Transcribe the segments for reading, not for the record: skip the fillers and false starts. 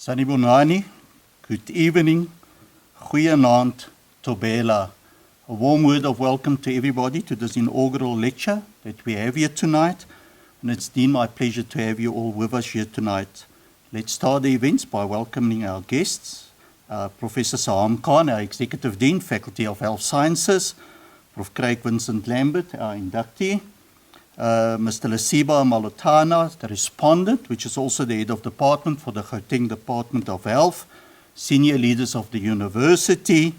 Sanibonani, good evening, goeienaand, Tobela. A warm word of welcome to everybody to this inaugural lecture that we have here tonight. And it's indeed my pleasure to have you all with us here tonight. Let's start the events by welcoming our guests. Professor Sehaam, our Executive Dean, Faculty of Health Sciences. Prof. Craig Vincent-Lambert, our inductee. Mr Lesiba Malotana, the respondent, which is also the head of department for the Gauteng Department of Health, senior leaders of the university,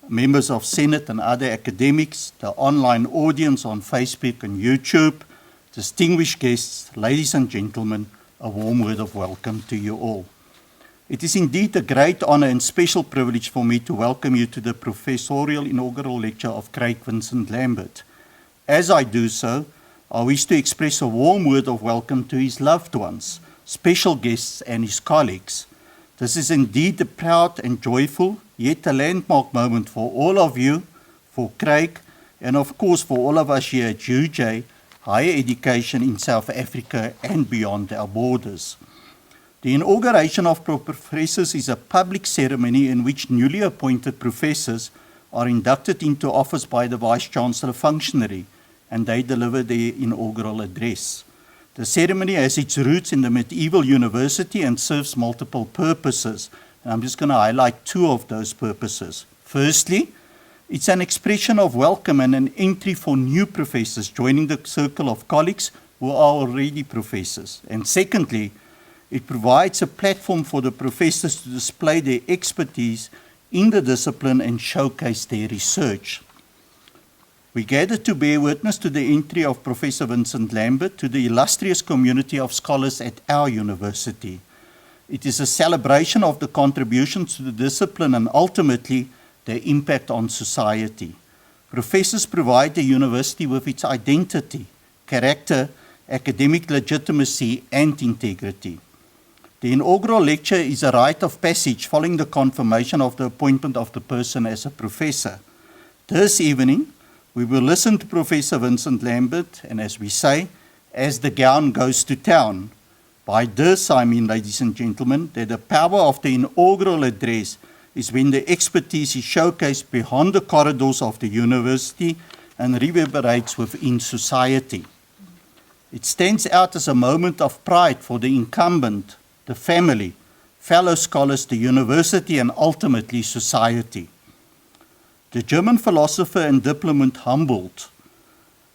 members of Senate and other academics, the online audience on Facebook and YouTube, distinguished guests, ladies and gentlemen, a warm word of welcome to you all. It is indeed a great honor and special privilege for me to welcome you to the Professorial Inaugural Lecture of Craig Vincent-Lambert. As I do so, I wish to express a warm word of welcome to his loved ones, special guests and his colleagues. This is indeed a proud and joyful, yet a landmark moment for all of you, for Craig, and of course for all of us here at UJ, higher education in South Africa and beyond our borders. The Inauguration of Professors is a public ceremony in which newly appointed professors are inducted into office by the Vice-Chancellor functionary, and they deliver their inaugural address. The ceremony has its roots in the medieval university and serves multiple purposes. And I'm just going to highlight two of those purposes. Firstly, it's an expression of welcome and an entry for new professors joining the circle of colleagues who are already professors. And secondly, it provides a platform for the professors to display their expertise in the discipline and showcase their research. We gather to bear witness to the entry of Professor Vincent-Lambert to the illustrious community of scholars at our university. It is a celebration of the contributions to the discipline and ultimately their impact on society. Professors provide the university with its identity, character, academic legitimacy, and integrity. The inaugural lecture is a rite of passage following the confirmation of the appointment of the person as a professor. This evening, we will listen to Professor Vincent-Lambert, and as we say, as the gown goes to town. By this, I mean, ladies and gentlemen, that the power of the inaugural address is when the expertise is showcased beyond the corridors of the university and reverberates within society. It stands out as a moment of pride for the incumbent, the family, fellow scholars, the university, and ultimately society. The German philosopher and diplomat Humboldt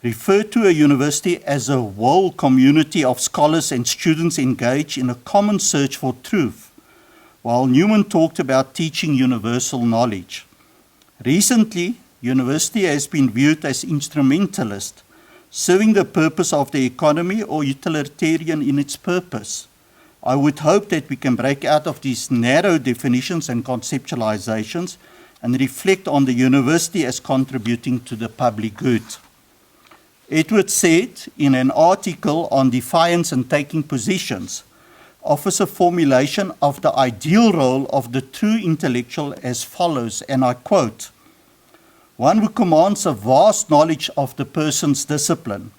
referred to a university as a whole community of scholars and students engaged in a common search for truth, while Newman talked about teaching universal knowledge. Recently, university has been viewed as instrumentalist, serving the purpose of the economy or utilitarian in its purpose. I would hope that we can break out of these narrow definitions and conceptualizations and reflect on the university as contributing to the public good. Edward said in an article on defiance and taking positions, offers a formulation of the ideal role of the true intellectual as follows, and I quote, "One who commands a vast knowledge of the person's discipline,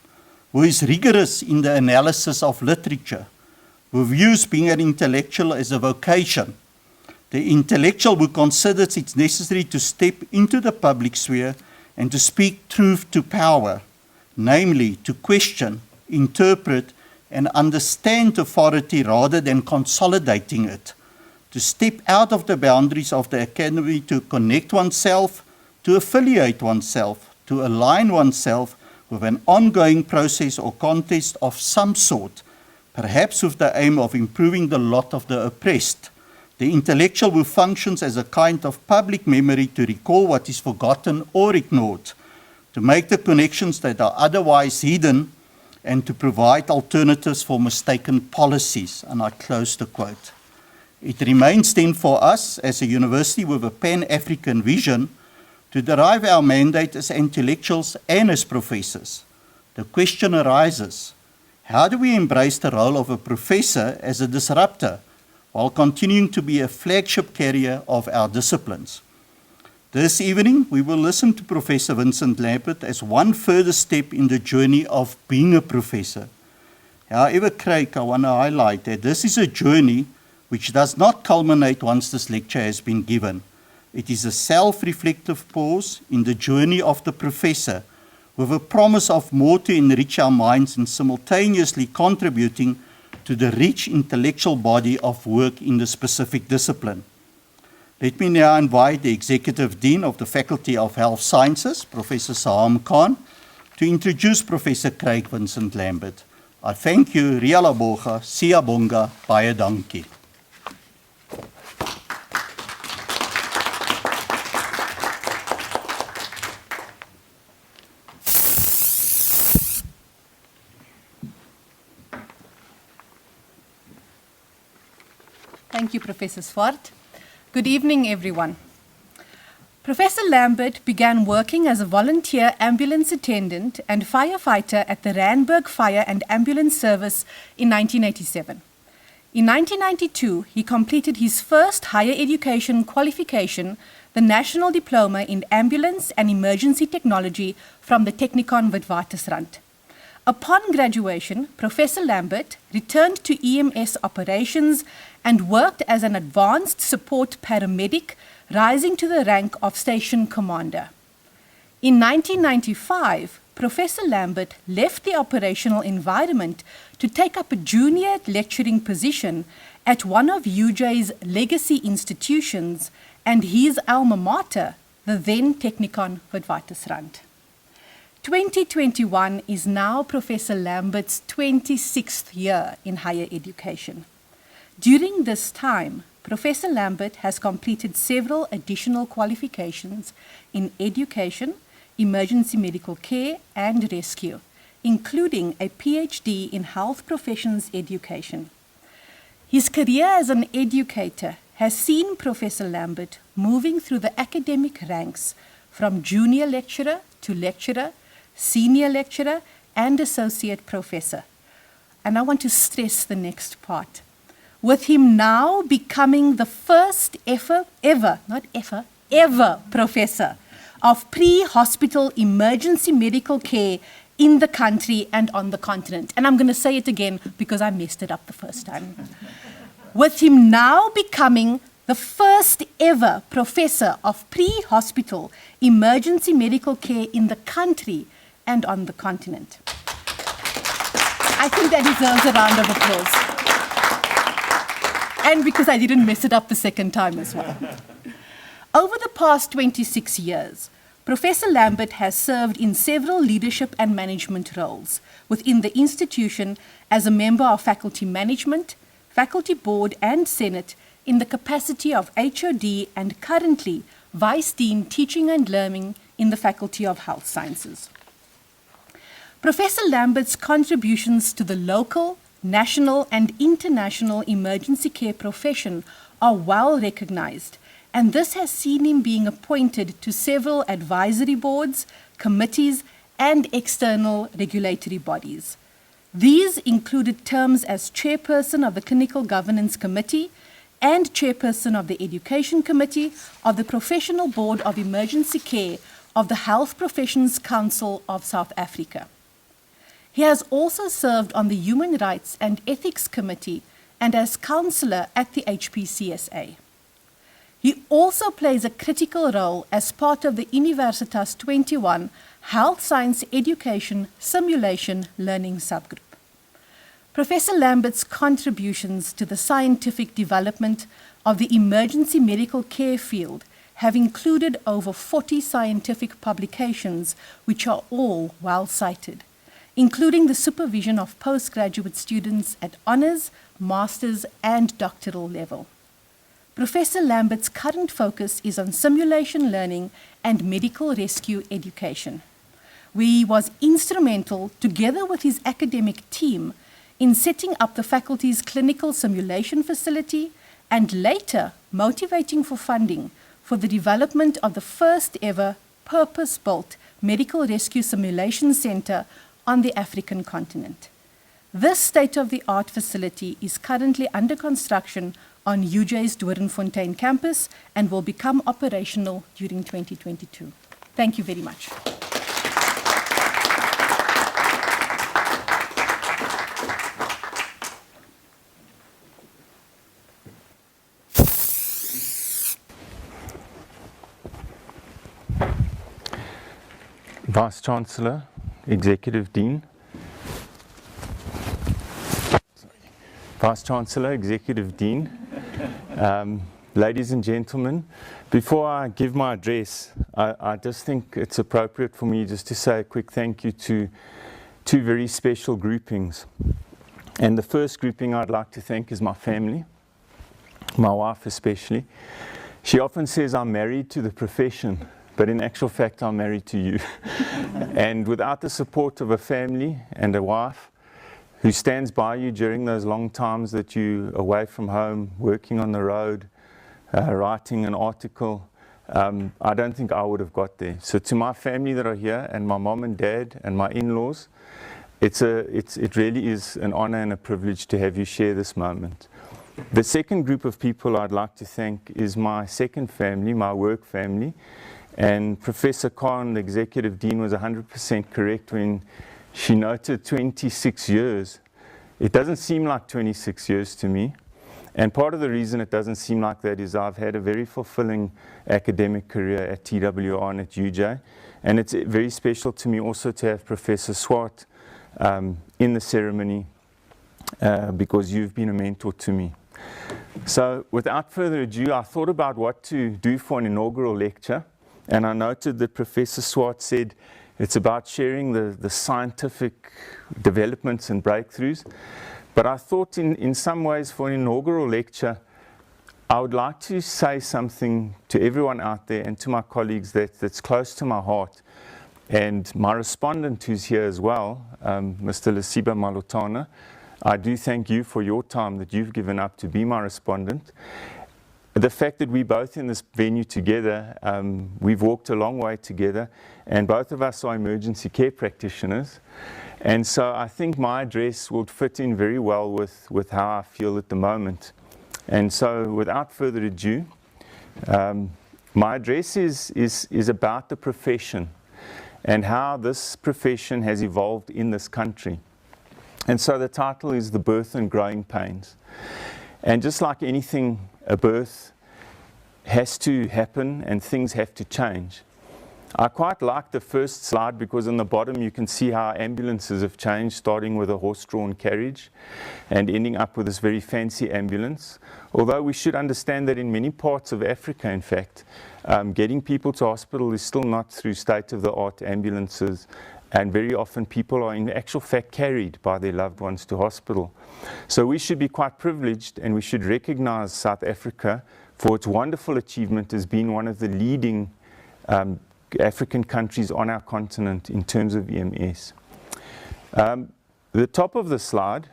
who is rigorous in the analysis of literature, who views being an intellectual as a vocation, the intellectual who considers it necessary to step into the public sphere and to speak truth to power, namely to question, interpret, and understand authority rather than consolidating it, to step out of the boundaries of the academy to connect oneself, to affiliate oneself, to align oneself with an ongoing process or contest of some sort, perhaps with the aim of improving the lot of the oppressed. The intellectual who functions as a kind of public memory to recall what is forgotten or ignored, to make the connections that are otherwise hidden, and to provide alternatives for mistaken policies." And I close the quote. It remains then for us as a university with a Pan-African vision to derive our mandate as intellectuals and as professors. The question arises, how do we embrace the role of a professor as a disruptor while continuing to be a flagship carrier of our disciplines? This evening, we will listen to Professor Vincent-Lambert as one further step in the journey of being a professor. However, Craig, I want to highlight that this is a journey which does not culminate once this lecture has been given. It is a self-reflective pause in the journey of the professor, with a promise of more to enrich our minds and simultaneously contributing to the rich intellectual body of work in the specific discipline. Let me now invite the Executive Dean of the Faculty of Health Sciences, Professor Sehaam, to introduce Professor Craig Vincent-Lambert. I thank you, Ria Laboga, Siyabonga, baie dankie. Thank you, Professor Swart. Good evening, everyone. Professor Lambert began working as a volunteer ambulance attendant and firefighter at the Randburg Fire and Ambulance Service in 1987. In 1992, he completed his first higher education qualification, the National Diploma in Ambulance and Emergency Technology from the Technikon Witwatersrand. Upon graduation, Professor Lambert returned to EMS operations and worked as an advanced support paramedic, rising to the rank of station commander. In 1995, Professor Lambert left the operational environment to take up a junior lecturing position at one of UJ's legacy institutions and his alma mater, the then Technikon Witwatersrand. 2021 is now Professor Lambert's 26th year in higher education. During this time, Professor Lambert has completed several additional qualifications in education, emergency medical care, and rescue, including a PhD in health professions education. His career as an educator has seen Professor Lambert moving through the academic ranks from junior lecturer to lecturer, senior lecturer, and associate professor. And I want to stress the next part. With him now becoming the first ever professor of pre-hospital emergency medical care in the country and on the continent. And I'm going to say it again because I messed it up the first time. With him now becoming the first ever professor of pre-hospital emergency medical care in the country and on the continent. I think that deserves a round of applause. And because I didn't mess it up the second time as well. Over the past 26 years, Professor Lambert has served in several leadership and management roles within the institution as a member of faculty management, faculty board and senate in the capacity of HOD and currently Vice Dean Teaching and Learning in the Faculty of Health Sciences. Professor Lambert's contributions to the local, national and international emergency care profession are well recognized, and this has seen him being appointed to several advisory boards, committees, and external regulatory bodies. These included terms as chairperson of the Clinical Governance Committee and chairperson of the Education Committee of the Professional Board of Emergency Care of the Health Professions Council of South Africa. He has also served on the Human Rights and Ethics Committee and as councillor at the HPCSA. He also plays a critical role as part of the Universitas 21 Health Science Education Simulation Learning Subgroup. Professor Lambert's contributions to the scientific development of the emergency medical care field have included over 40 scientific publications, which are all well cited, including the supervision of postgraduate students at honours, master's and doctoral level. Professor Lambert's current focus is on simulation learning and medical rescue education, where he was instrumental, together with his academic team, in setting up the faculty's clinical simulation facility and later motivating for funding for the development of the first ever purpose-built medical rescue simulation centre on the African continent. This state-of-the-art facility is currently under construction on UJ's Doornfontein campus and will become operational during 2022. Thank you very much. Vice-Chancellor, Executive Dean, Vice-Chancellor, Executive Dean, ladies and gentlemen, before I give my address, I just think it's appropriate for me just to say a quick thank you to two very special groupings. And the first grouping I'd like to thank is my family, my wife especially. She often says I'm married to the profession, but in actual fact I'm married to you. And without the support of a family and a wife who stands by you during those long times that you're away from home, working on the road, writing an article, I don't think I would have got there. So to my family that are here, and my mom and dad and my in-laws, it really is an honor and a privilege to have you share this moment. The second group of people I'd like to thank is my second family, my work family. And Professor Khan, the Executive Dean, was 100% correct when she noted 26 years. It doesn't seem like 26 years to me. And part of the reason it doesn't seem like that is I've had a very fulfilling academic career at TWR and at UJ. And it's very special to me also to have Professor Swart in the ceremony because you've been a mentor to me. So without further ado, I thought about what to do for an inaugural lecture. And I noted that Professor Swart said it's about sharing the scientific developments and breakthroughs. But I thought in some ways for an inaugural lecture, I would like to say something to everyone out there and to my colleagues that's close to my heart. And my respondent who's here as well, Mr Lesiba Malotana, I do thank you for your time that you've given up to be my respondent. The fact that we're both in this venue together, we've walked a long way together, and both of us are emergency care practitioners. And so I think my address will fit in very well with how I feel at the moment. And so without further ado, my address is about the profession and how this profession has evolved in this country. And so the title is The Birth and Growing Pains. And just like anything, a birth has to happen and things have to change. I quite like the first slide because on the bottom you can see how ambulances have changed, starting with a horse-drawn carriage and ending up with this very fancy ambulance. Although we should understand that in many parts of Africa, in fact, getting people to hospital is still not through state-of-the-art ambulances, and very often people are in actual fact carried by their loved ones to hospital. So we should be quite privileged, and we should recognize South Africa for its wonderful achievement as being one of the leading African countries on our continent in terms of EMS. The top of the slide,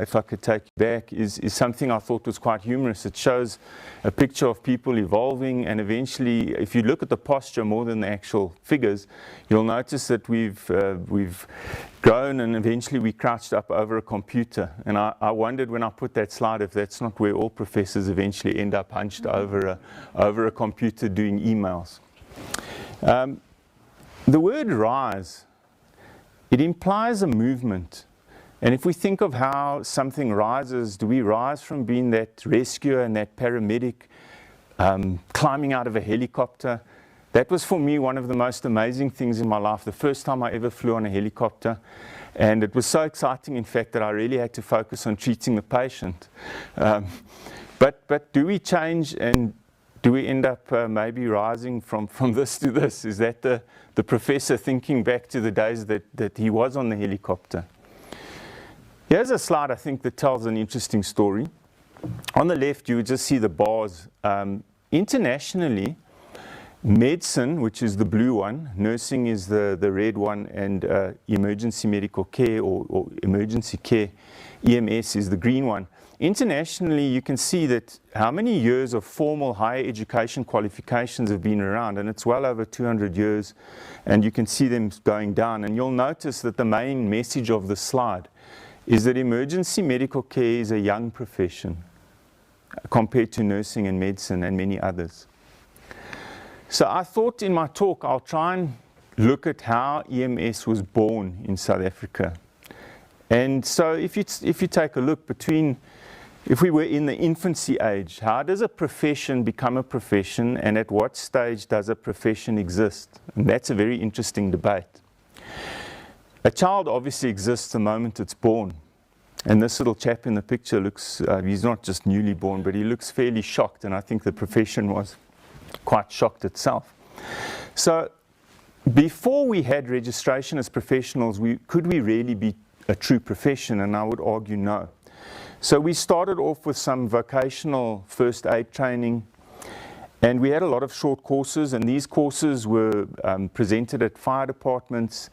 if I could take you back, is something I thought was quite humorous. It shows a picture of people evolving, and eventually, if you look at the posture more than the actual figures, you'll notice that we've grown, and eventually we crouched up over a computer. And I wondered when I put that slide if that's not where all professors eventually end up hunched over a computer doing emails. The word rise, it implies a movement. And if we think of how something rises, do we rise from being that rescuer and that paramedic climbing out of a helicopter? That was for me one of the most amazing things in my life, the first time I ever flew on a helicopter. And it was so exciting, in fact, that I really had to focus on treating the patient. But do we change, and do we end up maybe rising from this to this? Is that the professor thinking back to the days that he was on the helicopter? Here's a slide I think that tells an interesting story. On the left, you would just see the bars. Internationally, medicine, which is the blue one, nursing is the red one, and emergency medical care or emergency care, EMS, is the green one. Internationally, you can see that how many years of formal higher education qualifications have been around, and it's well over 200 years, and you can see them going down. And you'll notice that the main message of the slide is that emergency medical care is a young profession compared to nursing and medicine and many others. So I thought in my talk I'll try and look at how EMS was born in South Africa. And so if you take a look if we were in the infancy age, how does a profession become a profession, and at what stage does a profession exist? And that's a very interesting debate. A child obviously exists the moment it's born. And this little chap in the picture looks, he's not just newly born, but he looks fairly shocked, and I think the profession was quite shocked itself. So before we had registration as professionals, could we really be a true profession? And I would argue no. So we started off with some vocational first aid training, and we had a lot of short courses, and these courses were presented at fire departments,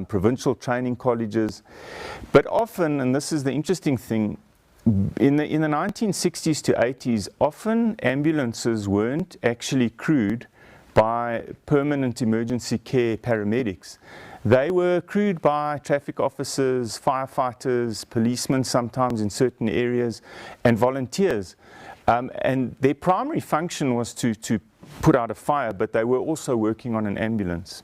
provincial training colleges. But often, and this is the interesting thing, in the 1960s to 80s, often ambulances weren't actually crewed by permanent emergency care paramedics. They were crewed by traffic officers, firefighters, policemen sometimes in certain areas, and volunteers. And their primary function was to put out a fire, but they were also working on an ambulance.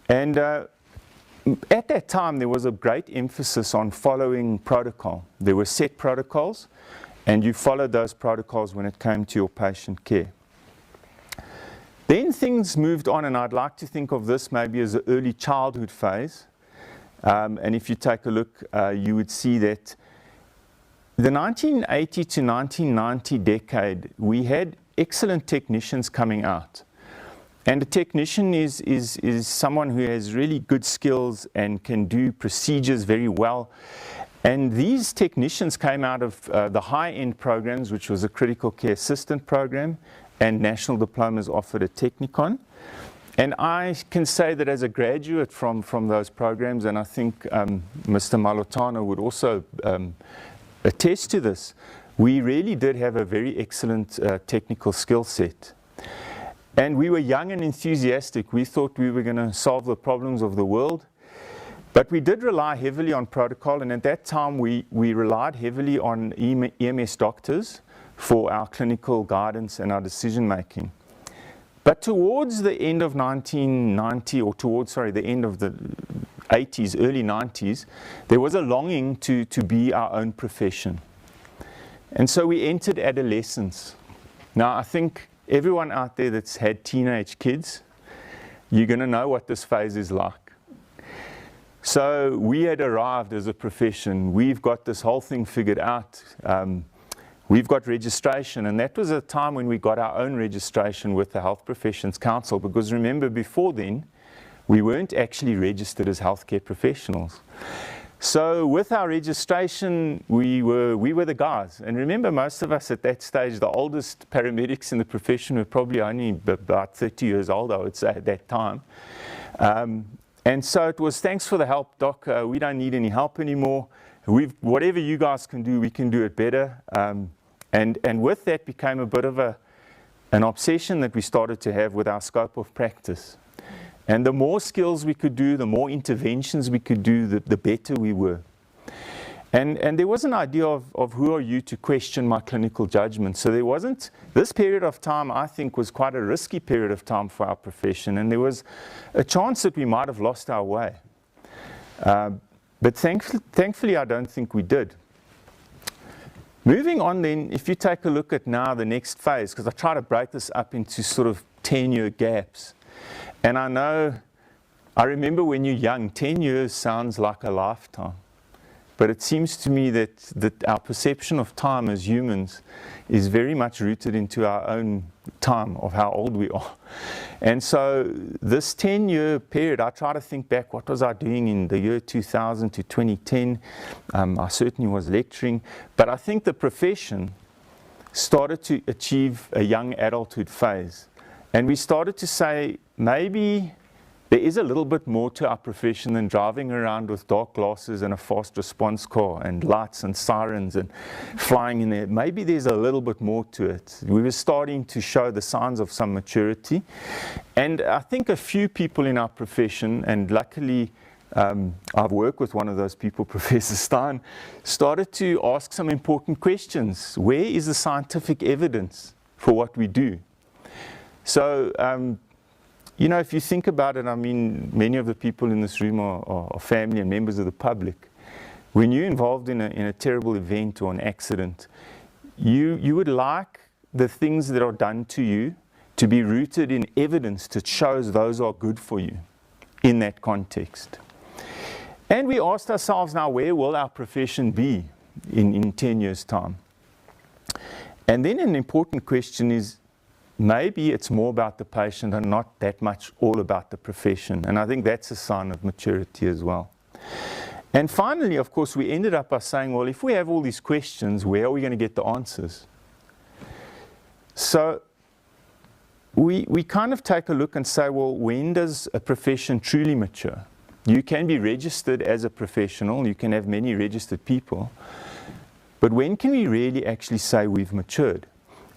And at that time, there was a great emphasis on following protocol. There were set protocols, and you followed those protocols when it came to your patient care. Then things moved on, and I'd like to think of this maybe as an early childhood phase. And if you take a look, you would see that the 1980 to 1990 decade, we had excellent technicians coming out. And a technician is someone who has really good skills and can do procedures very well. And these technicians came out of the high-end programs, which was a critical care assistant program, and national diplomas offered at Technikon. And I can say that as a graduate from those programs, and I think Mr. Malotana would also attest to this, we really did have a very excellent technical skill set. And we were young and enthusiastic. We thought we were going to solve the problems of the world. But we did rely heavily on protocol, and at that time we relied heavily on EMS doctors for our clinical guidance and our decision making. But towards the end of 1990, or the end of the 80s, early 90s, there was a longing to be our own profession. And so we entered adolescence. Now I think everyone out there that's had teenage kids, you're going to know what this phase is like. So we had arrived as a profession. We've got this whole thing figured out. We've got registration, and that was a time when we got our own registration with the Health Professions Council, because remember, before then, we weren't actually registered as healthcare professionals. So with our registration, we were the guys. And remember, most of us at that stage, the oldest paramedics in the profession were probably only about 30 years old, I would say, at that time. And so it was, thanks for the help, Doc. We don't need any help anymore. Whatever you guys can do, we can do it better. And with that became a bit of an obsession that we started to have with our scope of practice. And the more skills we could do, the more interventions we could do, the better we were. And there was an idea of who are you to question my clinical judgment. So there wasn't, this period of time I think was quite a risky period of time for our profession, and there was a chance that we might have lost our way. But thankfully I don't think we did. Moving on then, if you take a look at now the next phase, because I try to break this up into sort of 10-year gaps. And I remember when you're young, 10 years sounds like a lifetime. But it seems to me that our perception of time as humans is very much rooted into our own time of how old we are. And so this 10-year period, I try to think back, what was I doing in the year 2000 to 2010? I certainly was lecturing. But I think the profession started to achieve a young adulthood phase. And we started to say, maybe there is a little bit more to our profession than driving around with dark glasses and a fast response car and lights and sirens and flying in there. Maybe there's a little bit more to it. We were starting to show the signs of some maturity. And I think a few people in our profession, and luckily I've worked with one of those people, Professor Stein, started to ask some important questions. Where is the scientific evidence for what we do? So, you know, if you think about it, I mean, many of the people in this room are family and members of the public. When you're involved in a terrible event or an accident, you would like the things that are done to you to be rooted in evidence that shows those are good for you in that context. And we asked ourselves now, where will our profession be in 10 years' time? And then an important question is, maybe it's more about the patient and not that much all about the profession. And I think that's a sign of maturity as well. And finally, of course, we ended up by saying, well, if we have all these questions, where are we going to get the answers? So we kind of take a look and say, well, when does a profession truly mature? You can be registered as a professional, you can have many registered people, but when can we really actually say we've matured?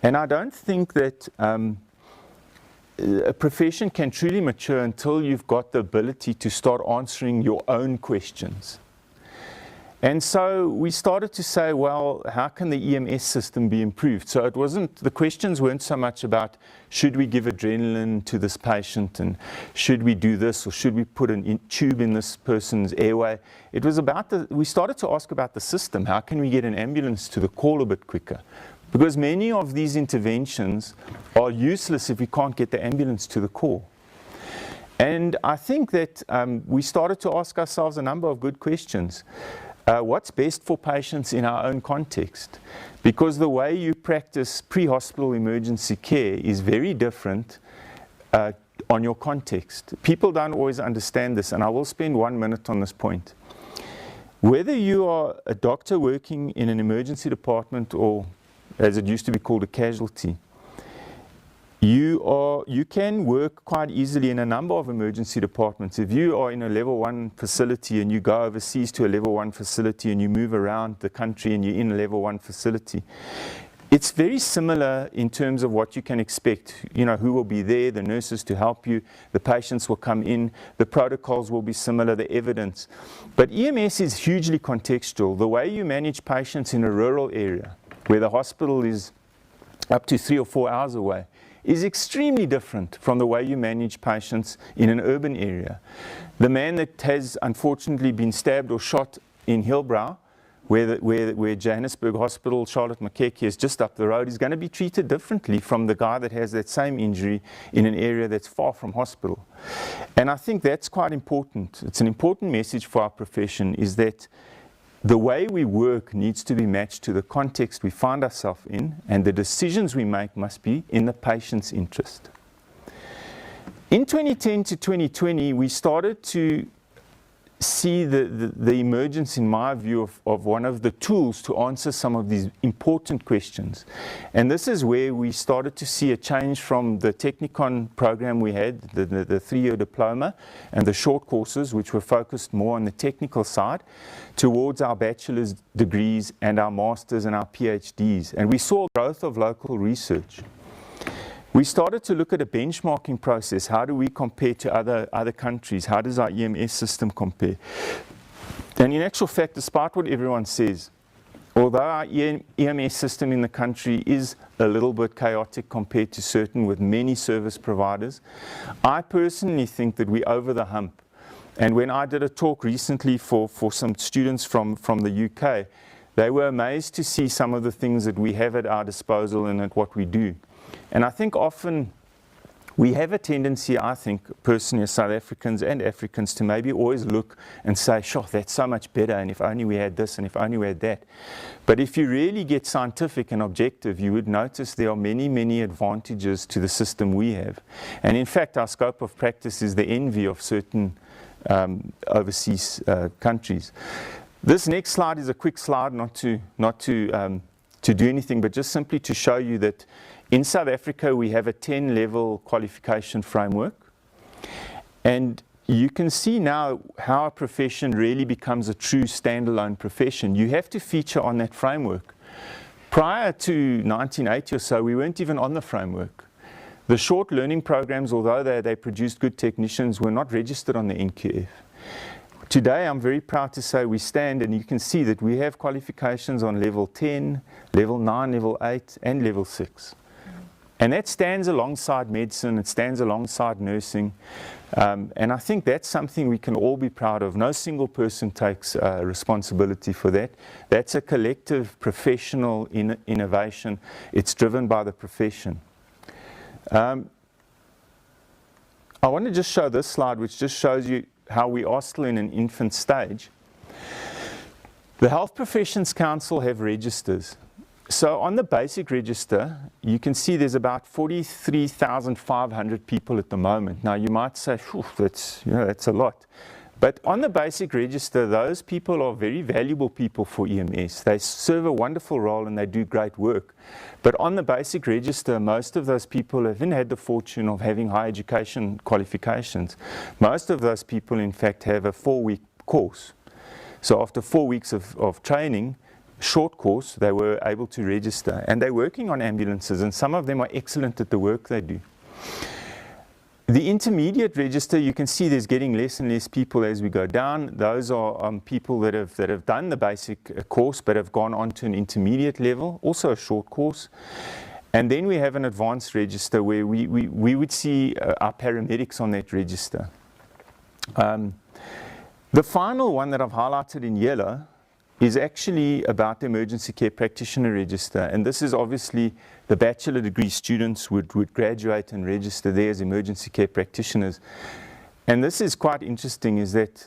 And I don't think that a profession can truly mature until you've got the ability to start answering your own questions. And so we started to say, well, how can the EMS system be improved? So the questions weren't so much about, should we give adrenaline to this patient, and should we do this, or should we put a tube in this person's airway? It was about we started to ask about the system. How can we get an ambulance to the call a bit quicker? Because many of these interventions are useless if we can't get the ambulance to the call. And I think that we started to ask ourselves a number of good questions. What's best for patients in our own context? Because the way you practice pre-hospital emergency care is very different on your context. People don't always understand this, and I will spend 1 minute on this point. Whether you are a doctor working in an emergency department, or as it used to be called, a casualty, you can work quite easily in a number of emergency departments. If you are in a level 1 facility and you go overseas to a level 1 facility and you move around the country and you're in a level 1 facility, it's very similar in terms of what you can expect. You know, who will be there, the nurses to help you, the patients will come in, the protocols will be similar, the evidence. But EMS is hugely contextual. The way you manage patients in a rural area where the hospital is up to 3 or 4 hours away is extremely different from the way you manage patients in an urban area. The man that has unfortunately been stabbed or shot in Hillbrow, where Johannesburg Hospital, Charlotte Makeke is just up the road, is going to be treated differently from the guy that has that same injury in an area that's far from hospital. And I think that's quite important. It's an important message for our profession, is that the way we work needs to be matched to the context we find ourselves in, and the decisions we make must be in the patient's interest. In 2010 to 2020, we started to see the emergence, in my view, of one of the tools to answer some of these important questions. And this is where we started to see a change from the Technicon program we had, the 3-year diploma, and the short courses, which were focused more on the technical side, towards our bachelor's degrees and our masters and our PhDs. And we saw growth of local research. We started to look at a benchmarking process. How do we compare to other countries? How does our EMS system compare? And in actual fact, despite what everyone says, although our EMS system in the country is a little bit chaotic compared to certain with many service providers, I personally think that we're over the hump. And when I did a talk recently for some students from the UK, they were amazed to see some of the things that we have at our disposal and at what we do. And I think often we have a tendency, I think, personally as South Africans and Africans, to maybe always look and say, sure, that's so much better, and if only we had this, and if only we had that. But if you really get scientific and objective, you would notice there are many, many advantages to the system we have. And in fact, our scope of practice is the envy of certain overseas countries. This next slide is a quick slide, not to do anything, but just simply to show you that in South Africa we have a 10-level qualification framework, and you can see now how a profession really becomes a true standalone profession. You have to feature on that framework. Prior to 1980 or so, we weren't even on the framework. The short learning programs, although they produced good technicians, were not registered on the NQF. Today, I'm very proud to say we stand, and you can see that we have qualifications on level 10, level 9, level 8, and level 6. And that stands alongside medicine, it stands alongside nursing, and I think that's something we can all be proud of. No single person takes responsibility for that. That's a collective professional innovation. It's driven by the profession. I want to just show this slide, which just shows you how we are still in an infant stage. The Health Professions Council have registers. So on the basic register, you can see there's about 43,500 people at the moment. Now you might say, that's a lot. But on the basic register, those people are very valuable people for EMS. They serve a wonderful role and they do great work. But on the basic register, most of those people haven't had the fortune of having higher education qualifications. Most of those people, in fact, have a 4-week course. So after 4 weeks of training, short course, they were able to register. And they're working on ambulances, and some of them are excellent at the work they do. The intermediate register, you can see there's getting less and less people as we go down. Those are people that have done the basic course but have gone on to an intermediate level, also a short course. And then we have an advanced register where we would see our paramedics on that register. The final one that I've highlighted in yellow is actually about the emergency care practitioner register, and this is obviously the bachelor degree students would graduate and register there as emergency care practitioners. And this is quite interesting, is that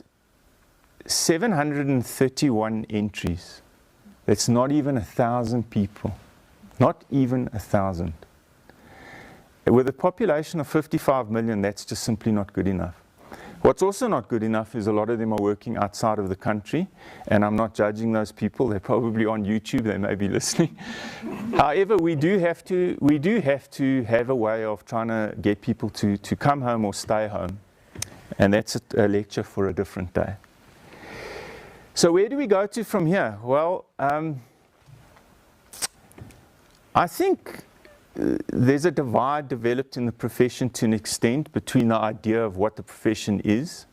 731 entries. That's not even 1,000 people. Not even 1,000. With a population of 55 million, that's just simply not good enough. What's also not good enough is a lot of them are working outside of the country, and I'm not judging those people. They're probably on YouTube, they may be listening. However, we do have to have a way of trying to get people to come home or stay home, and that's a lecture for a different day. So where do we go to from here? Well, I think there's a divide developed in the profession to an extent between the idea of what the profession is,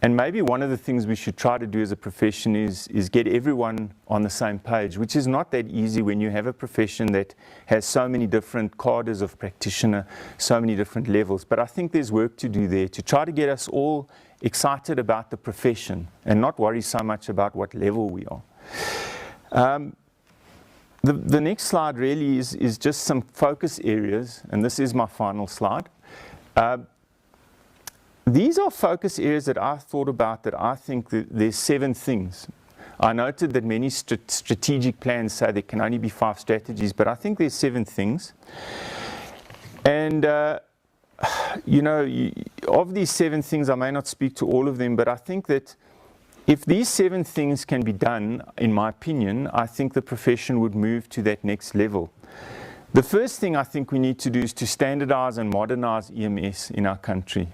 and maybe one of the things we should try to do as a profession is get everyone on the same page, which is not that easy when you have a profession that has so many different cadres of practitioner, so many different levels. But I think there's work to do there to try to get us all excited about the profession and not worry so much about what level we are. The next slide really is just some focus areas, and this is my final slide. These are focus areas that I've thought about, that I think that there's 7 things. I noted that many strategic plans say there can only be 5 strategies, but I think there's 7 things. And, of these 7 things, I may not speak to all of them, but I think that if these 7 things can be done, in my opinion, I think the profession would move to that next level. The first thing I think we need to do is to standardize and modernize EMS in our country.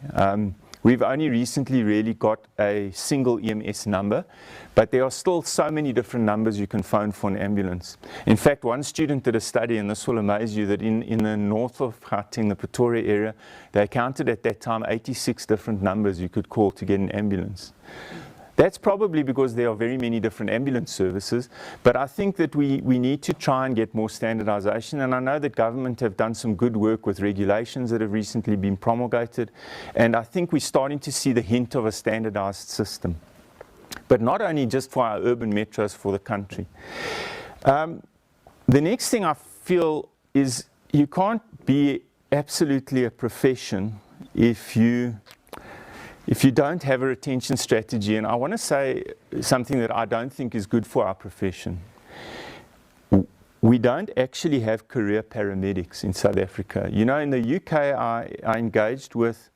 We've only recently really got a single EMS number, but there are still so many different numbers you can phone for an ambulance. In fact, one student did a study, and this will amaze you, that in the north of Gauteng, the Pretoria area, they counted at that time 86 different numbers you could call to get an ambulance. That's probably because there are very many different ambulance services, but I think that we need to try and get more standardization, and I know that government have done some good work with regulations that have recently been promulgated, and I think we're starting to see the hint of a standardized system. But not only just for our urban metros, for the country. The next thing I feel is you can't be absolutely a profession if you don't have a retention strategy. And I want to say something that I don't think is good for our profession. We don't actually have career paramedics in South Africa. You know, in the UK, I engaged with,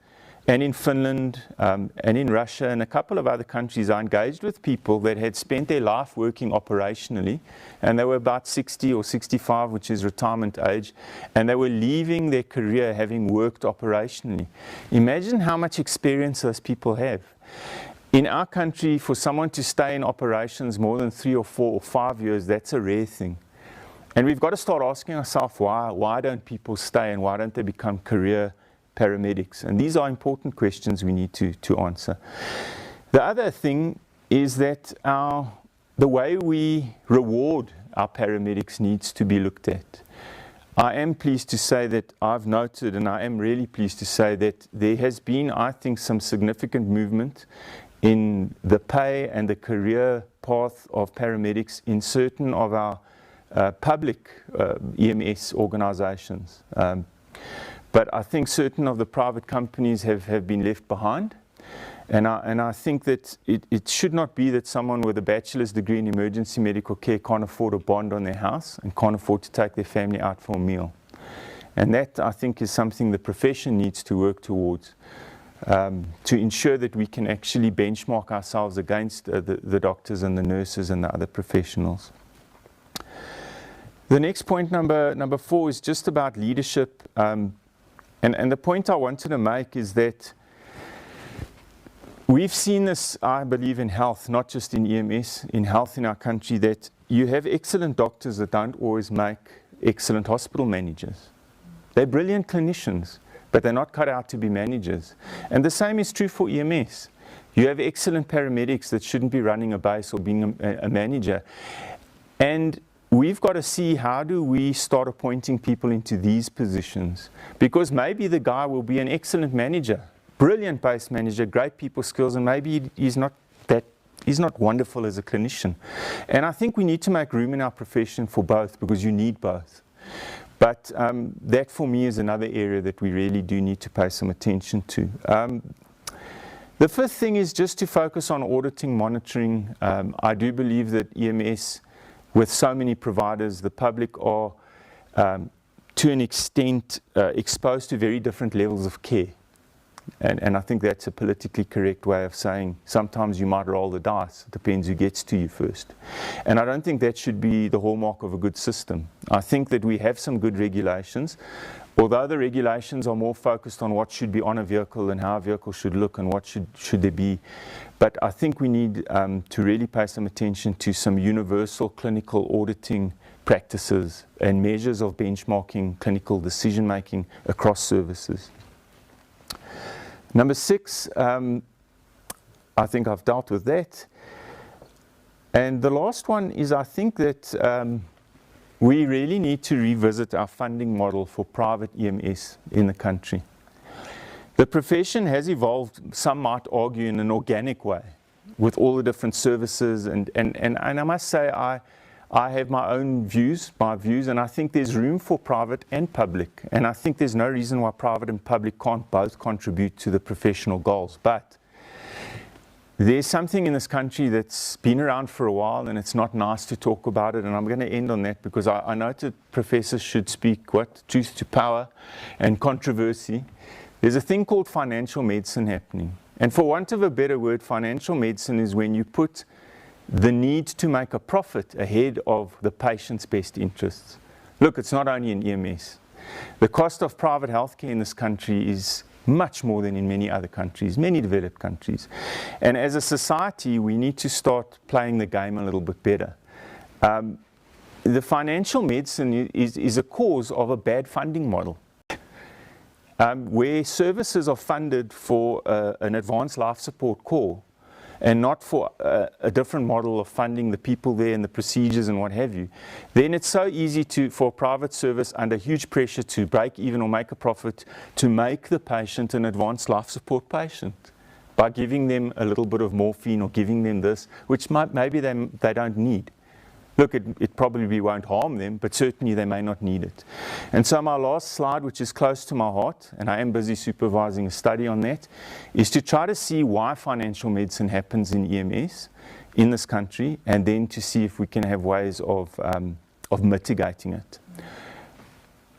and in Finland, and in Russia, and a couple of other countries, I engaged with people that had spent their life working operationally, and they were about 60 or 65, which is retirement age, and they were leaving their career having worked operationally. Imagine how much experience those people have. In our country, for someone to stay in operations more than 3 or 4 or 5 years, that's a rare thing. And we've got to start asking ourselves, why don't people stay, and why don't they become career paramedics? And these are important questions we need to answer. The other thing is that the way we reward our paramedics needs to be looked at. I am pleased to say that I've noted, and I am really pleased to say that there has been, I think, some significant movement in the pay and the career path of paramedics in certain of our public EMS organizations. But I think certain of the private companies have been left behind. And I think that it should not be that someone with a bachelor's degree in emergency medical care can't afford a bond on their house and can't afford to take their family out for a meal. And that, I think, is something the profession needs to work towards, to ensure that we can actually benchmark ourselves against the doctors and the nurses and the other professionals. The next point, number 4, is just about leadership. And the point I wanted to make is that we've seen this, I believe, in health, not just in EMS, in health in our country, that you have excellent doctors that don't always make excellent hospital managers. They're brilliant clinicians, but they're not cut out to be managers. And the same is true for EMS. You have excellent paramedics that shouldn't be running a base or being a manager. And we've got to see, how do we start appointing people into these positions? Because maybe the guy will be an excellent manager, brilliant base manager, great people skills, and maybe he's not wonderful as a clinician. And I think we need to make room in our profession for both, because you need both. But that for me is another area that we really do need to pay some attention to. The fifth thing is just to focus on auditing, monitoring. I do believe that EMS, with so many providers, the public are to an extent exposed to very different levels of care. And I think that's a politically correct way of saying sometimes you might roll the dice. It depends who gets to you first. And I don't think that should be the hallmark of a good system. I think that we have some good regulations, although the regulations are more focused on what should be on a vehicle and how a vehicle should look and what should there be. But I think we need to really pay some attention to some universal clinical auditing practices and measures of benchmarking clinical decision making across services. Number 6, I think I've dealt with that. And the last one is, I think that we really need to revisit our funding model for private EMS in the country. The profession has evolved, some might argue, in an organic way with all the different services. And I must say, I have my own views, and I think there's room for private and public. And I think there's no reason why private and public can't both contribute to the professional goals. But there's something in this country that's been around for a while, and it's not nice to talk about it. And I'm going to end on that, because I noted professors should speak truth to power and controversy. There's a thing called financial medicine happening. And for want of a better word, financial medicine is when you put the need to make a profit ahead of the patient's best interests. Look, it's not only in EMS. The cost of private healthcare in this country is much more than in many other countries, many developed countries. And as a society, we need to start playing the game a little bit better. The financial medicine is a cause of a bad funding model. Where services are funded for an advanced life support core, and not for a different model of funding the people there and the procedures and what have you, then it's so easy for a private service under huge pressure to break even or make a profit, to make the patient an advanced life support patient by giving them a little bit of morphine or giving them this, which maybe they don't need. Look, it probably won't harm them, but certainly they may not need it. And so my last slide, which is close to my heart, and I am busy supervising a study on that, is to try to see why financial medicine happens in EMS in this country, and then to see if we can have ways of mitigating it.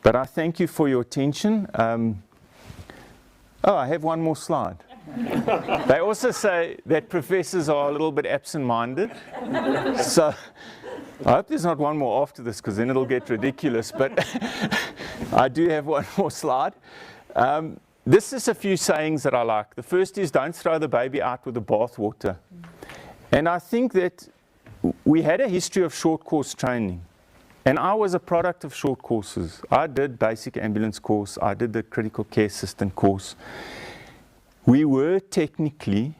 But I thank you for your attention. I have one more slide. They also say that professors are a little bit absent-minded. So I hope there's not one more after this, because then it'll get ridiculous. But I do have one more slide. This is a few sayings that I like. The first is, don't throw the baby out with the bathwater. And I think that we had a history of short course training. And I was a product of short courses. I did basic ambulance course. I did the critical care assistant course. We were technically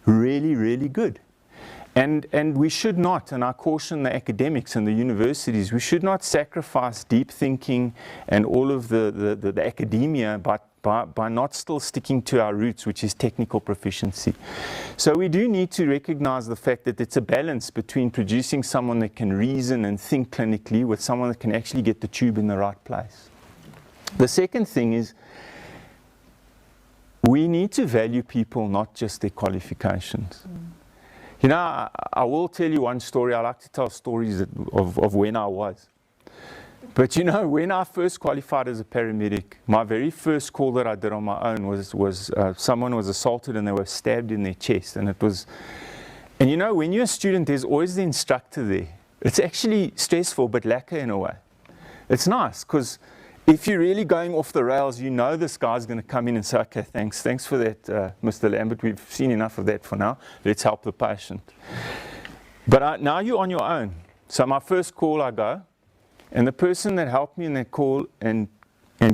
really, really good. And we should not, and I caution the academics and the universities, we should not sacrifice deep thinking and all of the academia by not still sticking to our roots, which is technical proficiency. So we do need to recognize the fact that it's a balance between producing someone that can reason and think clinically with someone that can actually get the tube in the right place. The second thing is, we need to value people, not just their qualifications. You know, I will tell you one story. I like to tell stories of when I was. But you know, when I first qualified as a paramedic, my very first call that I did on my own was someone was assaulted and they were stabbed in their chest. And you know, when you're a student, there's always the instructor there. It's actually stressful, but lekker in a way. It's nice, because if you're really going off the rails, you know this guy's going to come in and say, okay, thanks for that, Mr. Lambert, we've seen enough of that for now. Let's help the patient. But now you're on your own. So my first call, I go, and the person that helped me in that call and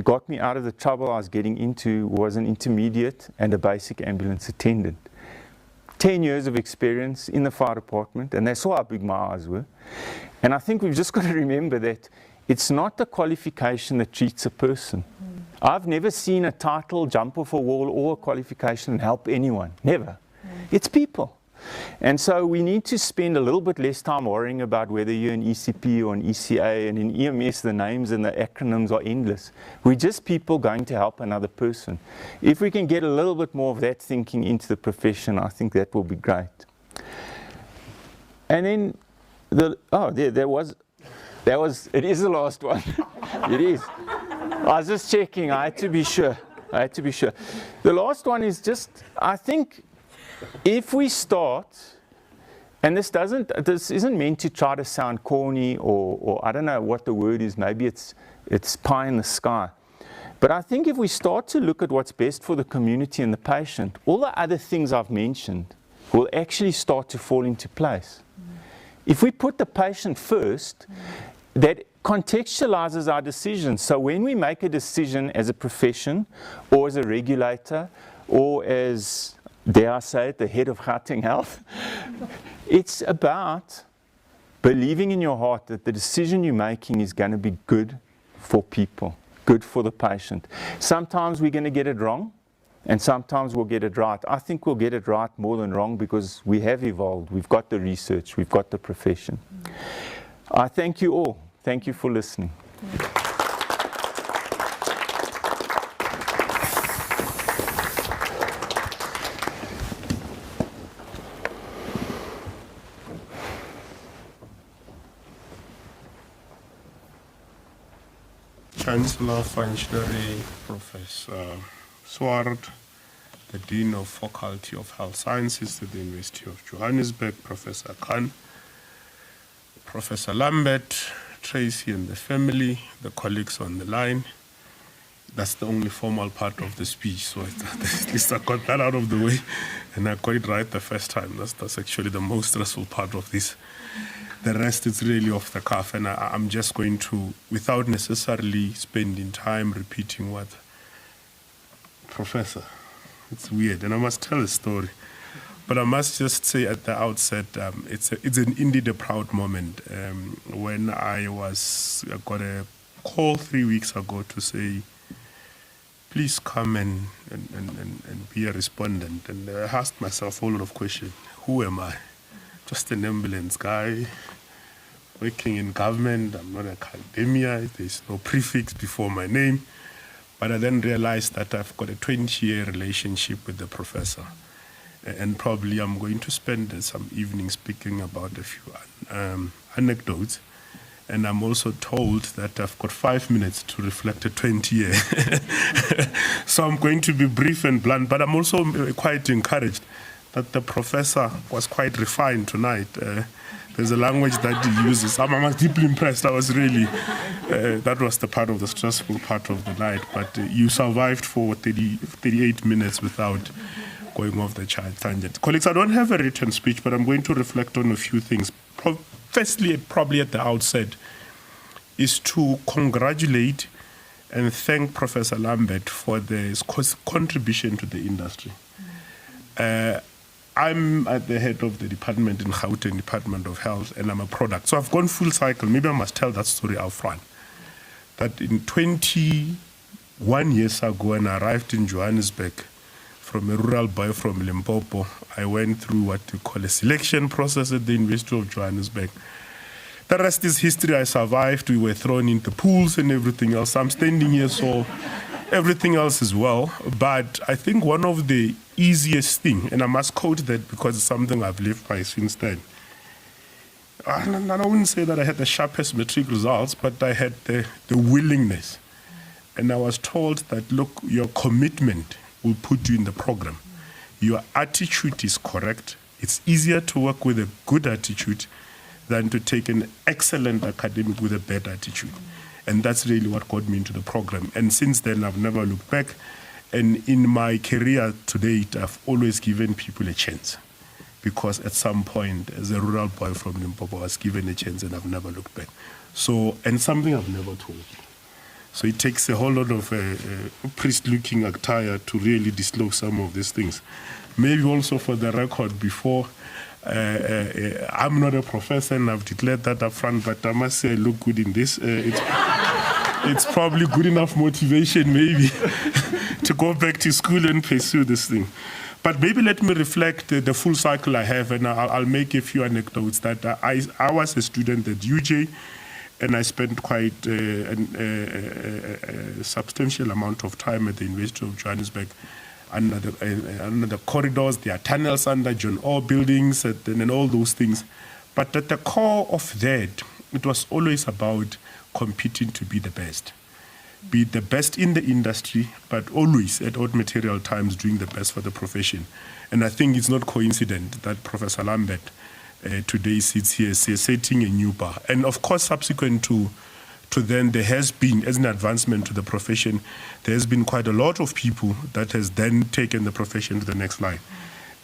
got me out of the trouble I was getting into was an intermediate and a basic ambulance attendant. 10 years of experience in the fire department, and they saw how big my eyes were. And I think we've just got to remember that it's not the qualification that treats a person. I've never seen a title jump off a wall or a qualification and help anyone. Never. It's people. And so we need to spend a little bit less time worrying about whether you're an ECP or an ECA, and in EMS the names and the acronyms are endless. We're just people going to help another person. If we can get a little bit more of that thinking into the profession, I think that will be great. And then, it is the last one. It is. I was just checking, I had to be sure. The last one is just, I think, if we start, and this isn't meant to try to sound corny or I don't know what the word is, maybe it's pie in the sky. But I think if we start to look at what's best for the community and the patient, all the other things I've mentioned will actually start to fall into place. If we put the patient first, that contextualizes our decisions. So when we make a decision as a profession or as a regulator or as, dare I say it, the head of Gauteng Health, it's about believing in your heart that the decision you're making is going to be good for people, good for the patient. Sometimes we're going to get it wrong, and sometimes we'll get it right. I think we'll get it right more than wrong because we have evolved. We've got the research. We've got the profession. I thank you all. Thank you for listening. Chancellor, Functionary, Professor Swart, the Dean of Faculty of Health Sciences at the University of Johannesburg, Professor Khan, Professor Lambert, Tracy and the family, the colleagues on the line. That's the only formal part of the speech, so at least I got that out of the way, and I got it right the first time. That's actually the most stressful part of this. The rest is really off the cuff, and I'm just going to, without necessarily spending time repeating what Professor, it's weird, and I must tell a story. But I must just say at the outset, it's indeed a proud moment. When I got a call 3 weeks ago to say, please come and be a respondent. And I asked myself a lot of questions. Who am I? Just an ambulance guy working in government. I'm not academia. There's no prefix before my name. But I then realized that I've got a 20-year relationship with the professor. And probably I'm going to spend some evenings speaking about a few anecdotes. And I'm also told that I've got 5 minutes to reflect a 20-year. So I'm going to be brief and blunt, but I'm also quite encouraged that the professor was quite refined tonight. There's a language that he uses. I'm deeply impressed. I was really, that was the part of the stressful part of the night. But you survived for 38 minutes without going off the tangent. Colleagues, I don't have a written speech, but I'm going to reflect on a few things. Firstly, probably at the outset, is to congratulate and thank Professor Lambert for his contribution to the industry. I'm at the head of the department in Gauteng Department of Health, and I'm a product. So I've gone full cycle. Maybe I must tell that story out front. That in 21 years ago, when I arrived in Johannesburg, from a rural boy from Limpopo, I went through what you call a selection process at the University of Johannesburg. The rest is history. I survived. We were thrown into pools and everything else. I'm standing here, so Everything else is well, but I think one of the easiest thing, and I must quote that because it's something I've lived by since then. And I wouldn't say that I had the sharpest matric results, but I had the willingness. And I was told that, look, your commitment will put you in the program. Your attitude is correct. It's easier to work with a good attitude than to take an excellent academic with a bad attitude. And that's really what got me into the program. And since then, I've never looked back. And in my career to date, I've always given people a chance. Because at some point, as a rural boy from Limpopo, I was given a chance and I've never looked back. So, and something I've never told. So it takes a whole lot of priest-looking attire to really disclose some of these things. Maybe also for the record, before, I'm not a professor and I've declared that up front, but I must say I look good in this. It's probably good enough motivation maybe to go back to school and pursue this thing. But maybe let me reflect the full cycle I have, and I'll make a few anecdotes that I was a student at UJ, and I spent quite a substantial amount of time at the University of Johannesburg under the corridors. There are tunnels under John Orr buildings and all those things. But at the core of that, it was always about competing to be the best. Be the best in the industry, but always at odd material times doing the best for the profession. And I think it's not coincident that Professor Lambert today sits here setting a new bar. And of course, subsequent to then, there has been, as an advancement to the profession, there has been quite a lot of people that has then taken the profession to the next line.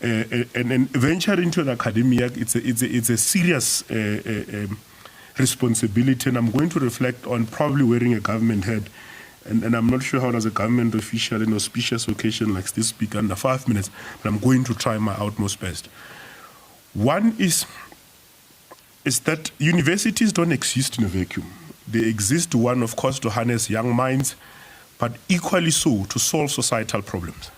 And venturing into the academia, it's a serious responsibility, and I'm going to reflect on probably wearing a government hat. And I'm not sure how does a government official in an auspicious occasion like this speak under 5 minutes, but I'm going to try my utmost best. One is that universities don't exist in a vacuum. They exist, one, of course, to harness young minds, but equally so to solve societal problems.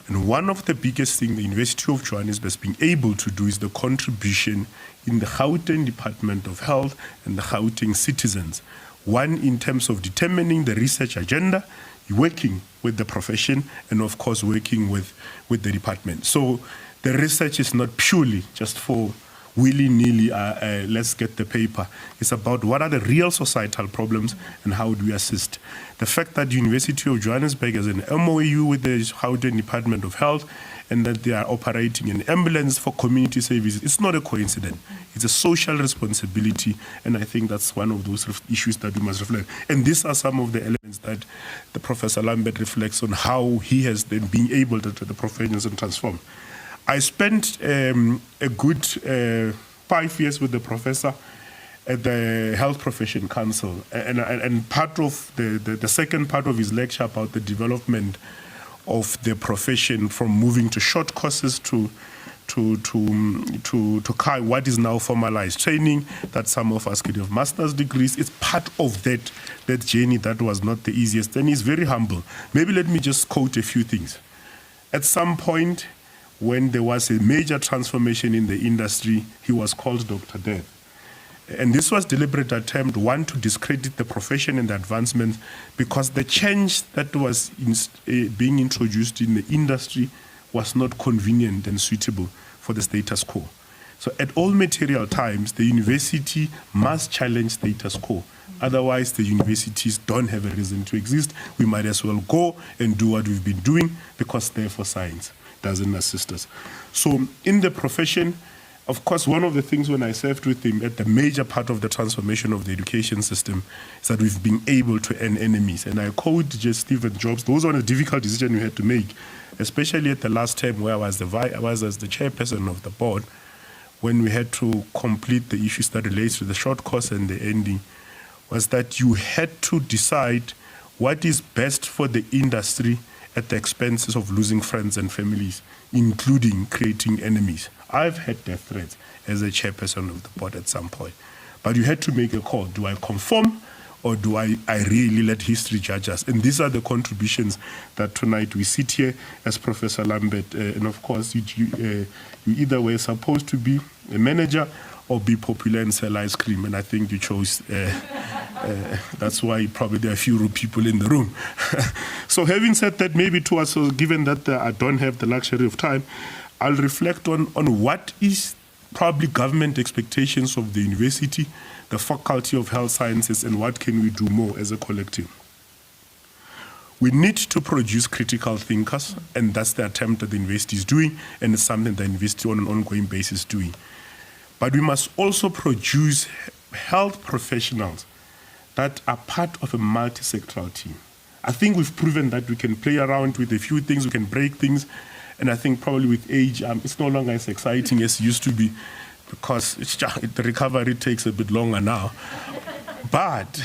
And one of the biggest things the University of Johannesburg has been able to do is the contribution in the Gauteng Department of Health and the Gauteng citizens. One, in terms of determining the research agenda, working with the profession, and of course working with the department. So the research is not purely just for willy-nilly, let's get the paper. It's about what are the real societal problems and how do we assist. The fact that the University of Johannesburg has an MOU with the Gauteng Department of Health and that they are operating an ambulance for community services, it's not a coincidence. It's a social responsibility, and I think that's one of those issues that we must reflect. And these are some of the elements that the Professor Lambert reflects on how he has then been able to the professions and transform. I spent a good 5 years with the professor at the Health Profession Council, and part of the second part of his lecture about the development of the profession from moving to short courses to what is now formalized training, that some of us could have master's degrees. It's part of that journey that was not the easiest, and he's very humble. Maybe let me just quote a few things. At some point, when there was a major transformation in the industry, he was called Dr. Death. And this was a deliberate attempt, one, to discredit the profession and the advancement, because the change that was being introduced in the industry was not convenient and suitable for the status quo. So at all material times, the university must challenge status quo. Otherwise, the universities don't have a reason to exist. We might as well go and do what we've been doing, because therefore science doesn't assist us. So in the profession, of course, one of the things when I served with him at the major part of the transformation of the education system is that we've been able to end enemies. And I quote just Stephen Jobs, those were the difficult decisions we had to make, especially at the last term where I was as the chairperson of the board, when we had to complete the issues that relates to the short course and the ending, was that you had to decide what is best for the industry at the expenses of losing friends and families, including creating enemies. I've had death threats as a chairperson of the board at some point. But you had to make a call. Do I conform, or do I really let history judge us? And these are the contributions that tonight we sit here as Professor Lambert. And of course, you either were supposed to be a manager or be popular and sell ice cream. And I think you chose That's why probably there are fewer people in the room. So having said that, maybe to us, so given that I don't have the luxury of time, I'll reflect on what is probably government expectations of the university, the Faculty of Health Sciences, and what can we do more as a collective. We need to produce critical thinkers, and that's the attempt that the university is doing, and it's something the university on an ongoing basis is doing. But we must also produce health professionals that are part of a multi-sectoral team. I think we've proven that we can play around with a few things, we can break things, and I think probably with age, it's no longer as exciting as it used to be, because the recovery takes a bit longer now. But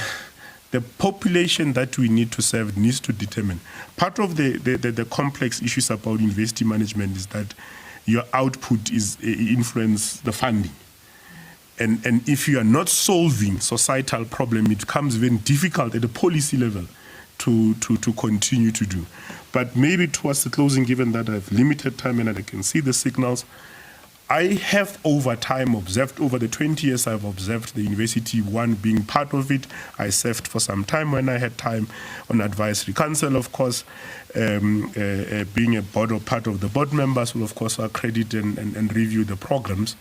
the population that we need to serve needs to determine. Part of the complex issues about university management is that your output is influence the funding. And if you are not solving societal problem, it becomes very difficult at the policy level to continue to do. But maybe towards the closing, given that I have limited time and I can see the signals, I have over time observed, over the 20 years I've observed the university, one being part of it. I served for some time when I had time on advisory council, of course, being a board or part of the board members will, of course, accredit and review the programs.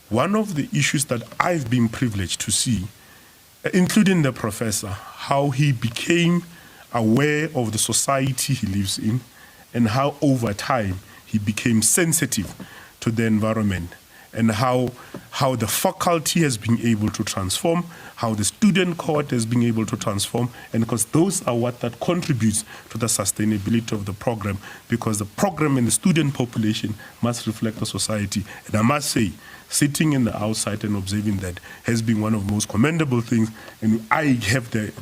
One of the issues that I've been privileged to see, including the professor, how he became aware of the society he lives in and how over time he became sensitive to the environment, and how the faculty has been able to transform, how the student cohort has been able to transform, and because those are what that contributes to the sustainability of the program, because the program and the student population must reflect the society. And I must say, sitting in the outside and observing that has been one of the most commendable things, and I have the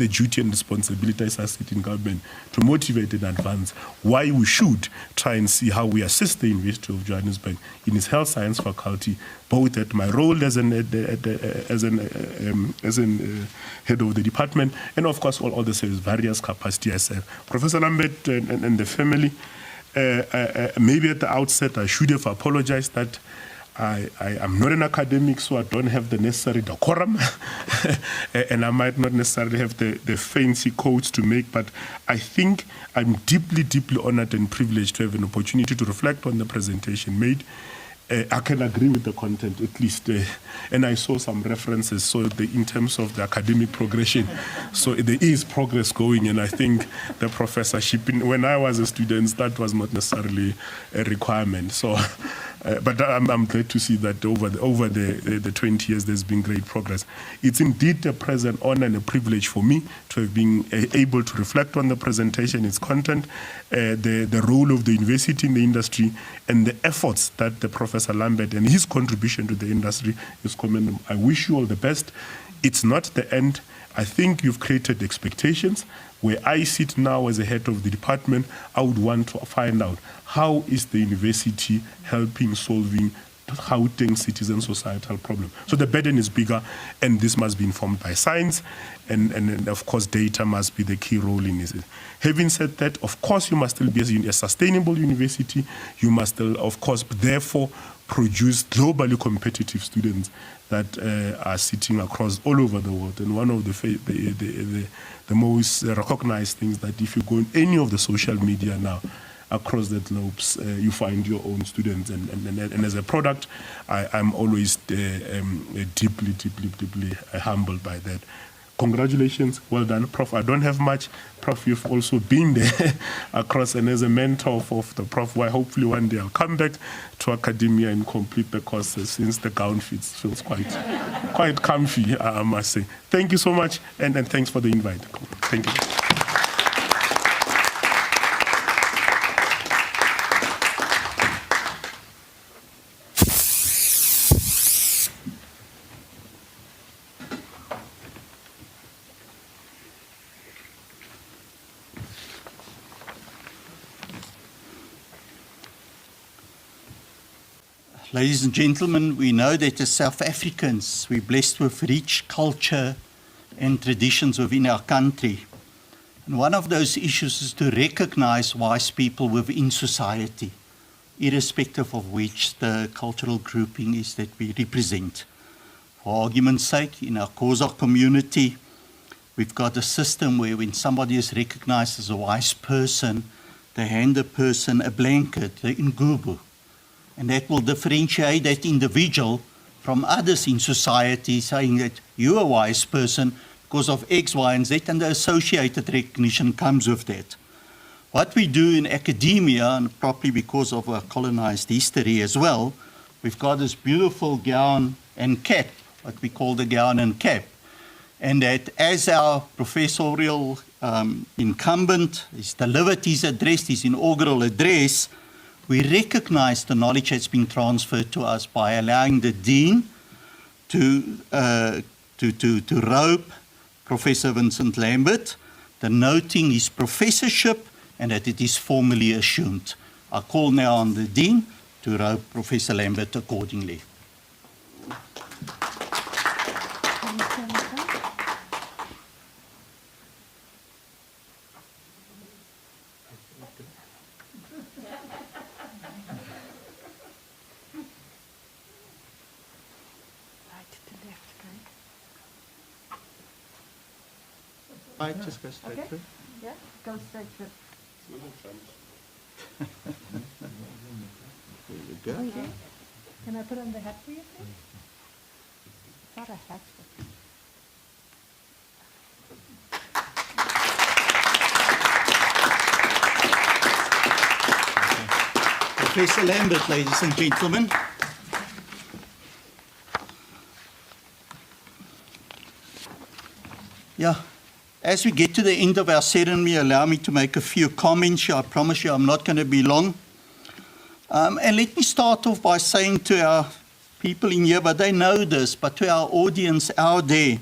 duty and responsibility as I sit in government to motivate and advance why we should try and see how we assist the University of Johannesburg in its health science faculty, both at my role as an head of the department, and of course all the various capacities I serve. Professor Lambert and the family, maybe at the outset I should have apologized that I am not an academic, so I don't have the necessary decorum, and I might not necessarily have the fancy quotes to make, but I think I'm deeply, deeply honored and privileged to have an opportunity to reflect on the presentation made. I can agree with the content, at least, and I saw some references, so in terms of the academic progression, so there is progress going, and I think the professorship, when I was a student, that was not necessarily a requirement, so... but I'm glad to see that over the 20 years there's been great progress. It's indeed a present honor and a privilege for me to have been able to reflect on the presentation, its content, the role of the university in the industry, and the efforts that the Professor Lambert and his contribution to the industry is commendable. I wish you all the best. It's not the end. I think you've created expectations. Where I sit now as a head of the department, I would want to find out how is the university helping solving the Gauteng citizen societal problem. So the burden is bigger, and this must be informed by science, and of course data must be the key role in this. Having said that, of course you must still be a sustainable university. You must still, of course, therefore produce globally competitive students that are sitting across all over the world. And one of the most recognized things that if you go on any of the social media now across the globes, you find your own students. And as a product, I'm always deeply humbled by that. Congratulations, well done, Prof. I don't have much. Prof, you've also been there across, and as a mentor of the Prof, why hopefully one day I'll come back to academia and complete the courses, since the gown feels quite comfy, I must say. Thank you so much, and thanks for the invite. Thank you. Ladies and gentlemen, we know that as South Africans, we're blessed with rich culture and traditions within our country. And one of those issues is to recognize wise people within society, irrespective of which the cultural grouping is that we represent. For argument's sake, in our Xhosa community, we've got a system where when somebody is recognized as a wise person, they hand the person a blanket, the ingubo. And that will differentiate that individual from others in society, saying that you're a wise person because of X, Y, and Z, and the associated recognition comes with that. What we do in academia, and probably because of our colonized history as well, we've got this beautiful gown and cap, what we call the gown and cap. And that as our professorial incumbent has delivered his address, his inaugural address, we recognize the knowledge that's been transferred to us by allowing the Dean to robe Professor Vincent-Lambert, denoting his professorship and that it is formally assumed. I call now on the Dean to robe Professor Lambert accordingly. I just go straight through. Yeah, go straight through. There you go. Okay. Can I put on the hat for you, please? Not a hat. Professor Lambert, ladies and gentlemen. Yeah. As we get to the end of our ceremony, allow me to make a few comments. I promise you I'm not going to be long. And let me start off by saying to our people in here, but they know this, but to our audience out there,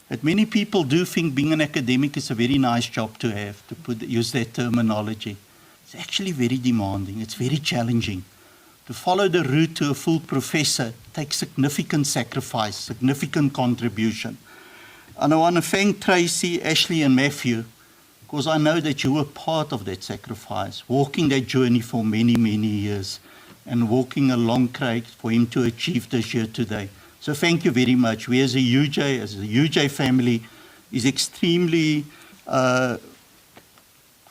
that many people do think being an academic is a very nice job to have, use that terminology. It's actually very demanding. It's very challenging. To follow the route to a full professor takes significant sacrifice, significant contribution. And I want to thank Tracy, Ashley, and Matthew, because I know that you were part of that sacrifice, walking that journey for many, many years, and walking along Craig for him to achieve this year today. So thank you very much. We as a UJ family, is extremely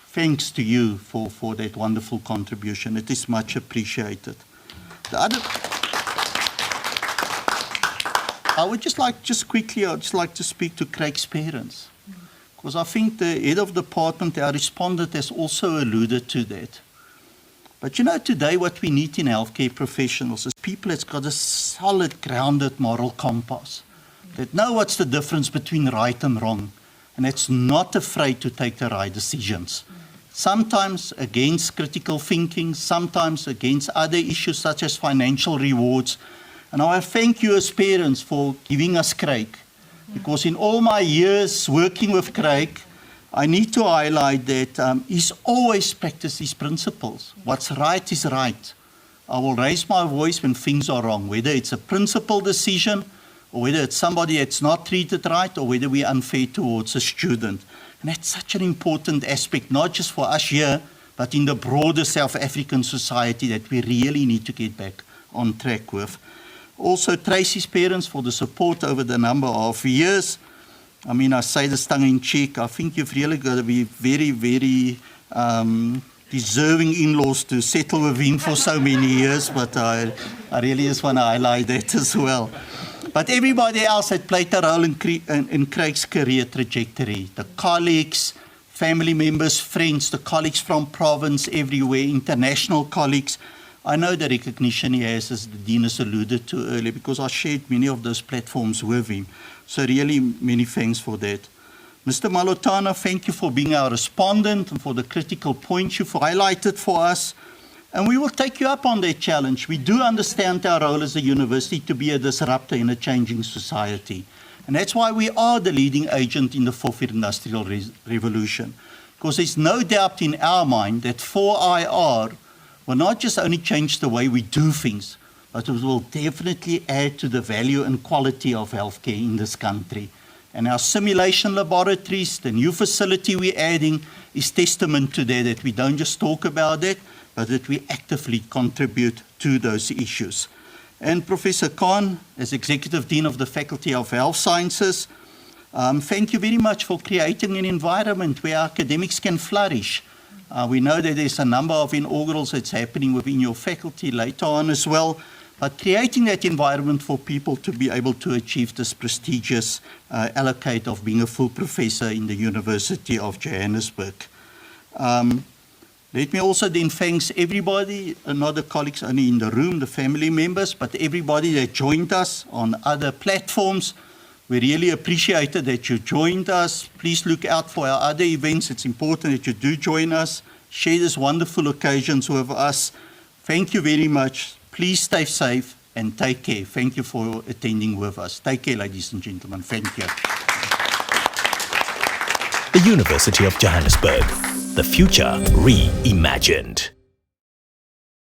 thanks to you for that wonderful contribution. It is much appreciated. I would just like to speak to Craig's parents, because I think the head of department, our respondent, has also alluded to that. But you know, today what we need in healthcare professionals is people that's got a solid, grounded moral compass, that know what's the difference between right and wrong, and that's not afraid to take the right decisions. Sometimes against critical thinking, sometimes against other issues such as financial rewards. And I thank you as parents for giving us Craig, because in all my years working with Craig, I need to highlight that he's always practiced his principles. What's right is right. I will raise my voice when things are wrong, whether it's a principal decision or whether it's somebody that's not treated right or whether we're unfair towards a student. And that's such an important aspect, not just for us here, but in the broader South African society that we really need to get back on track with. Also, Tracy's parents for the support over the number of years. I mean, I say this tongue in cheek. I think you've really got to be very, very deserving in-laws to settle with him for so many years, but I really just want to highlight that as well. But everybody else had played a role in Craig's career trajectory. The colleagues, family members, friends, the colleagues from province, everywhere, international colleagues. I know the recognition he has, as the Dean has alluded to earlier, because I shared many of those platforms with him. So really, many thanks for that. Mr. Malotana, thank you for being our respondent and for the critical points you've highlighted for us. And we will take you up on that challenge. We do understand our role as a university to be a disruptor in a changing society. And that's why we are the leading agent in the fourth industrial revolution. Because there's no doubt in our mind that 4IR will not just only change the way we do things, but it will definitely add to the value and quality of healthcare in this country. And our simulation laboratories, the new facility we're adding, is testament to that we don't just talk about it, but that we actively contribute to those issues. And Professor Khan, as Executive Dean of the Faculty of Health Sciences, Thank you very much for creating an environment where academics can flourish. We know that there's a number of inaugurals that's happening within your faculty later on as well, but creating that environment for people to be able to achieve this prestigious allocate of being a full professor in the University of Johannesburg. Let me also then thank everybody, not the colleagues only in the room, the family members, but everybody that joined us on other platforms. We really appreciated that you joined us. Please look out for our other events. It's important that you do join us. Share these wonderful occasions with us. Thank you very much. Please stay safe and take care. Thank you for attending with us. Take care, ladies and gentlemen. Thank you. The University of Johannesburg. The future reimagined.